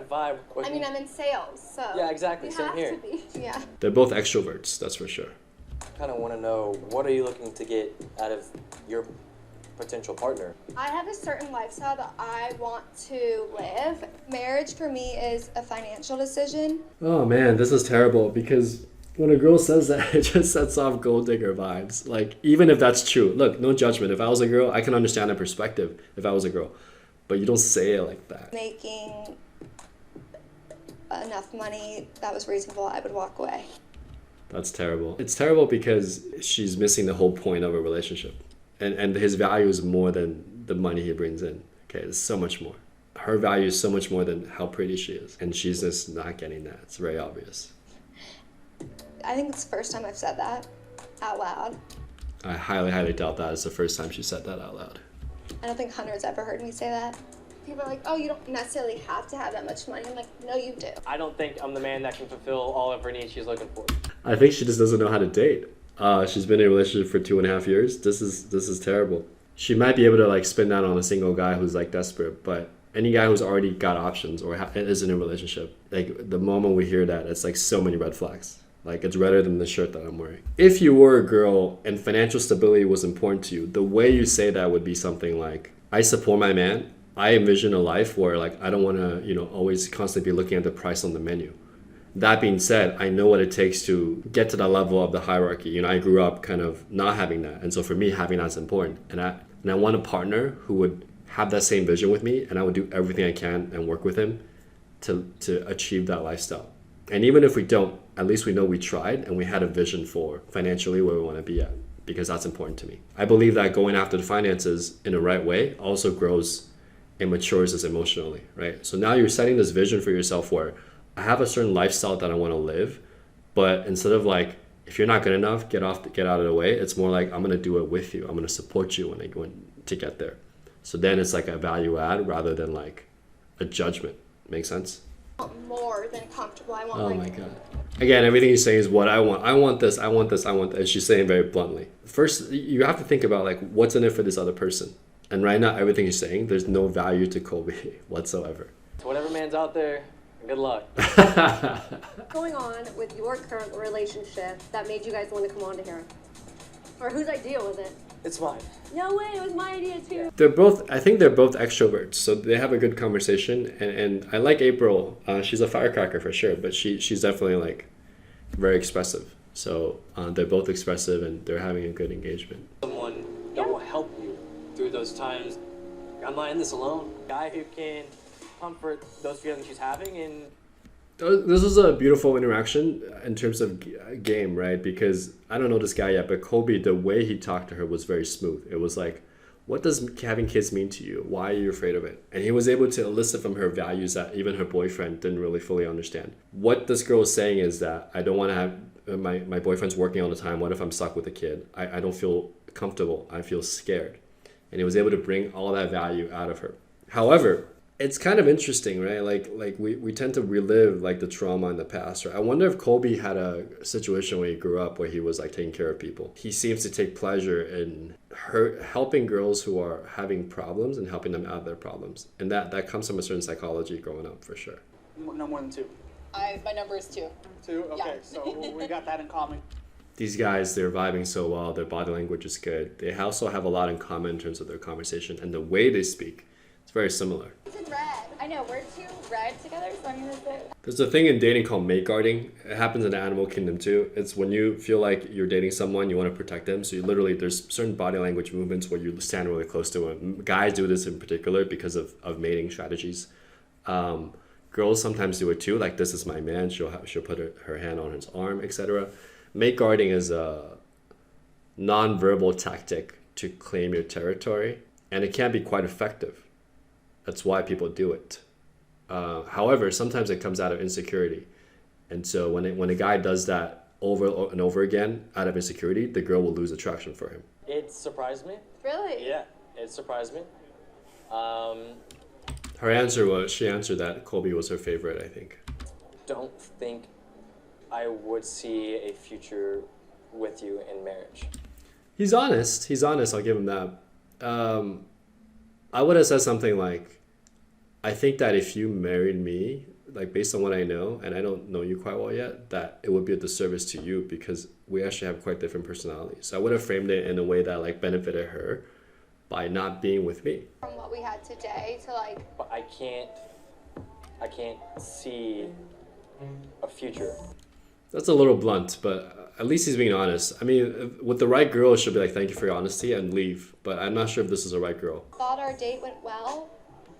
vibe. I mean, I'm in sales, so Yeah, exactly. we Same have here. to be. Yeah. They're both extroverts, that's for sure. Kind of want to know, what are you looking to get out of your potential partner? I have a certain lifestyle that I want to live. Marriage for me is a financial decision. Oh man, this is terrible because when a girl says that, it just sets off gold digger vibes. Like, even if that's true, look, no judgment. If I was a girl, I can understand the perspective if I was a girl. But you don't say it like that. Making enough money that was reasonable, I would walk away. That's terrible. It's terrible because she's missing the whole point of a relationship. And his value is more than the money he brings in. Okay, it's so much more. Her value is so much more than how pretty she is. And she's just not getting that. It's very obvious. I think it's the first time I've said that out loud. I highly, highly doubt that it's the first time she said that out loud. I don't think Hunter's ever heard me say that. People are like, oh, you don't necessarily have to have that much money. I'm like, no, you do. I don't think I'm the man that can fulfill all of her needs she's looking for. I think she just doesn't know how to date. She's been in a relationship for 2.5 years. This is terrible. She might be able to like spin that on a single guy who's like desperate, but any guy who's already got options or is in a relationship, like the moment we hear that, it's like so many red flags. Like, it's redder than the shirt that I'm wearing. If you were a girl and financial stability was important to you, the way you say that would be something like, I support my man. I envision a life where like I don't want to, always constantly be looking at the price on the menu. That being said, I know what it takes to get to that level of the hierarchy. I grew up kind of not having that. And so for me, having that's important. And I want a partner who would have that same vision with me, and I would do everything I can and work with him to achieve that lifestyle. And even if we don't, at least we know we tried and we had a vision for financially where we want to be at, because that's important to me. I believe that going after the finances in the right way also grows and matures us emotionally, right? So now you're setting this vision for yourself where I have a certain lifestyle that I want to live, but instead of like, if you're not good enough, get out of the way, it's more like, I'm going to do it with you. I'm going to support you when I go to get there. So then it's like a value add rather than like a judgment. Make sense? I want more than comfortable. I want Oh my God. Again, everything he's saying is what I want. I want this, I want this, I want that. And she's saying very bluntly. First, you have to think about like, what's in it for this other person? And right now, everything he's saying, there's no value to Colby whatsoever. To whatever man's out there, good luck. Going on with your current relationship that made you guys want to come on to here? Or whose idea was it? It's mine. No way, it was my idea too. I think they're both extroverts, so they have a good conversation. And I like April. She's a firecracker for sure, but she's definitely like very expressive. So they're both expressive and they're having a good engagement. Someone that will help you through those times. I'm not in this alone. A guy who can comfort those feelings she's having. And this was a beautiful interaction in terms of game, right? Because I don't know this guy yet, but Colby, the way he talked to her was very smooth. It was like, what does having kids mean to you? Why are you afraid of it? And he was able to elicit from her values that even her boyfriend didn't really fully understand. What this girl is saying is that I don't want to have my boyfriend's working all the time. What if I'm stuck with a kid? I don't feel comfortable. I feel scared. And he was able to bring all that value out of her. However, it's kind of interesting, right? Like we tend to relive like the trauma in the past, right? I wonder if Colby had a situation where he grew up where he was like taking care of people. He seems to take pleasure in helping girls who are having problems and helping them out of their problems. And that comes from a certain psychology growing up for sure. No more than 2. My number is 2. 2? Okay, Yeah. so we got that in common. These guys, they're vibing so well. Their body language is good. They also have a lot in common in terms of their conversation and the way they speak. It's very similar. It's in red. I know, we're 2 red together, so I mean that's it. There's a thing in dating called mate guarding. It happens in the animal kingdom too. It's when you feel like you're dating someone, you want to protect them. So you literally, there's certain body language movements where you stand really close to them. Guys do this in particular because of mating strategies. Girls sometimes do it too. Like, this is my man. She'll put her hand on his arm, etc. Mate guarding is a non-verbal tactic to claim your territory, and it can be quite effective. That's why people do it. However, sometimes it comes out of insecurity. And so when a guy does that over and over again out of insecurity, the girl will lose attraction for him. it surprised me. Really? Yeah, it surprised me. Her answer was, she answered that Colby was her favorite, I think. Don't think I would see a future with you in marriage. He's honest. I'll give him that. I would have said something like, I think that if you married me, like based on what I know, and I don't know you quite well yet, that it would be a disservice to you because we actually have quite different personalities. So I would have framed it in a way that like benefited her by not being with me. From what we had today to like, But I can't see a future. That's a little blunt, but at least he's being honest. I mean, with the right girl, it should be like, thank you for your honesty and leave. But I'm not sure if this is the right girl. thought our date went well.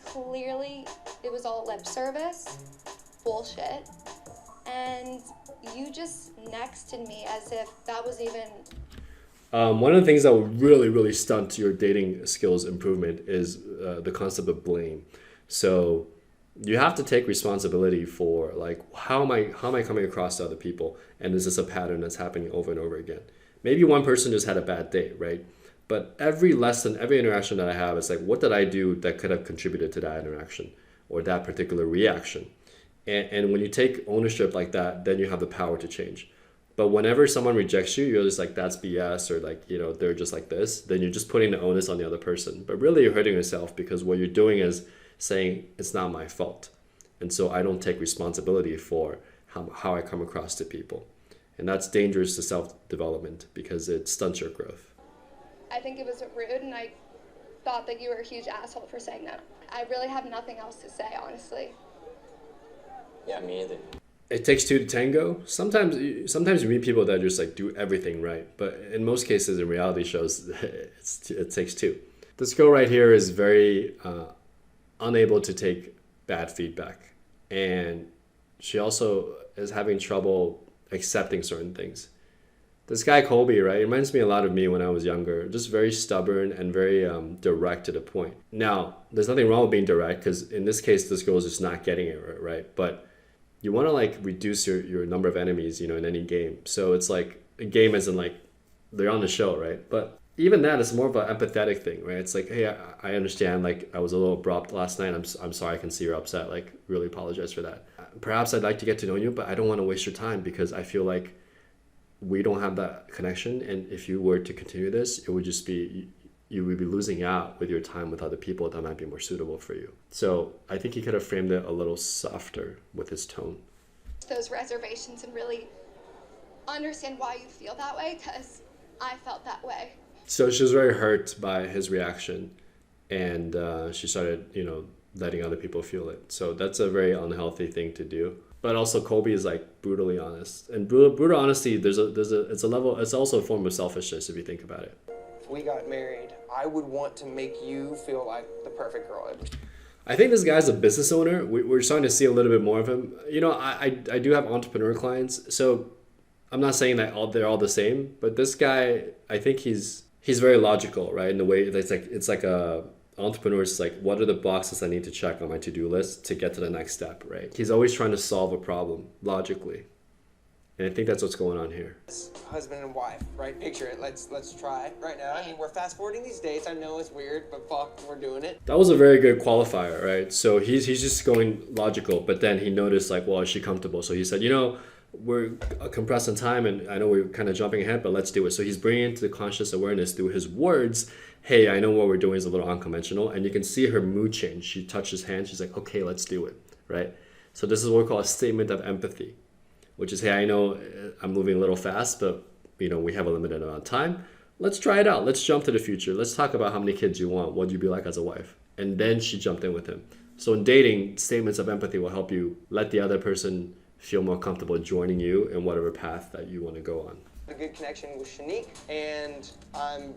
Clearly, it was all lip service, bullshit. And you just nexted me as if that was even. One of the things that will really, really stunt your dating skills improvement is the concept of blame. So you have to take responsibility for like how am I coming across to other people, and is this a pattern that's happening over and over again? Maybe one person just had a bad date, right? But every lesson, every interaction that I have, is like, what did I do that could have contributed to that interaction or that particular reaction? And when you take ownership like that, then you have the power to change. But whenever someone rejects you, you're just like, that's BS, or like, you know, they're just like this, then you're just putting the onus on the other person. But really you're hurting yourself, because what you're doing is saying it's not my fault. And so I don't take responsibility for how I come across to people. And that's dangerous to self-development because it stunts your growth. I think it was rude, and I thought that you were a huge asshole for saying that. I really have nothing else to say, honestly. Yeah, me either. It takes two to tango. Sometimes you meet people that just like do everything right, but in most cases in reality shows it takes two. This girl right here is very unable to take bad feedback, and she also is having trouble accepting certain things. This guy Colby, right, reminds me a lot of me when I was younger. Just very stubborn and very direct to the point. Now, there's nothing wrong with being direct, because in this case, this girl is just not getting it right. But you want to like reduce your number of enemies, you know, in any game. So it's like a game as in like they're on the show, right? But even that is more of an empathetic thing, right? It's like, hey, I understand, like I was a little abrupt last night. I'm sorry, I can see you're upset. Like, really apologize for that. Perhaps I'd like to get to know you, but I don't want to waste your time, because I feel like we don't have that connection. And if you were to continue this, it would just be, you would be losing out with your time with other people that might be more suitable for you. So I think he could have framed it a little softer with his tone. Those reservations and really understand why you feel that way, because I felt that way. So she was very hurt by his reaction, and she started, you know, letting other people feel it. So that's a very unhealthy thing to do. But also Colby is like brutally honest, and brutal honesty. It's a level. It's also a form of selfishness if you think about it. If we got married, I would want to make you feel like the perfect girl ever. I think this guy's a business owner. We're starting to see a little bit more of him. You know, I do have entrepreneur clients, so I'm not saying that they're all the same. But this guy, I think he's very logical, right? In the way that it's like a entrepreneur is like, what are the boxes I need to check on my to-do list to get to the next step, right? He's always trying to solve a problem logically. And I think that's what's going on here. Husband and wife, right? Picture it. Let's try right now. I mean, we're fast forwarding these dates. I know it's weird, but fuck, we're doing it. That was a very good qualifier, right? So he's just going logical, but then he noticed like, well, is she comfortable? So he said, you know, we're compressed in time, and I know we're kind of jumping ahead, but let's do it. So he's bringing into the conscious awareness through his words, hey, I know what we're doing is a little unconventional, and you can see her mood change. She touched his hand. She's like, okay, let's do it, right? So this is what we call a statement of empathy, which is, hey, I know I'm moving a little fast, but you know, we have a limited amount of time. Let's try it out. Let's jump to the future. Let's talk about how many kids you want. What would you be like as a wife? And then she jumped in with him. So in dating, statements of empathy will help you let the other person feel more comfortable joining you in whatever path that you want to go on. A good connection with Shanique, and I'm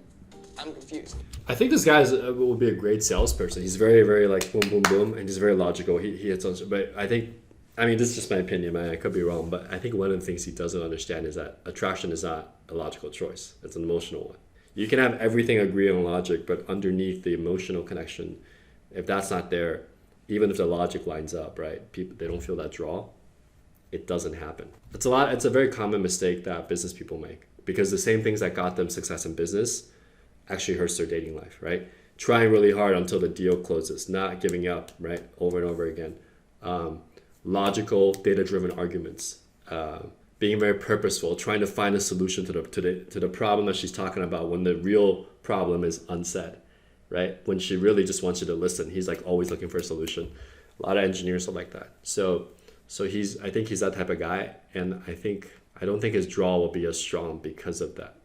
confused. I think this guy will be a great salesperson. He's very, very like boom, boom, boom, and he's very logical. He hits on, but I mean, this is just my opinion, man. I could be wrong, but I think one of the things he doesn't understand is that attraction is not a logical choice. It's an emotional one. You can have everything agree on logic, but underneath the emotional connection, if that's not there, even if the logic lines up, right? People, they don't feel that draw. It doesn't happen. It's a very common mistake that business people make, because the same things that got them success in business actually hurts their dating life, right? Trying really hard until the deal closes, not giving up, right? Over and over again. Logical, data-driven arguments, being very purposeful, trying to find a solution to the problem that she's talking about when the real problem is unsaid, right? When she really just wants you to listen. He's like always looking for a solution. A lot of engineers are like that. So So I think he's that type of guy, and I don't think his draw will be as strong because of that.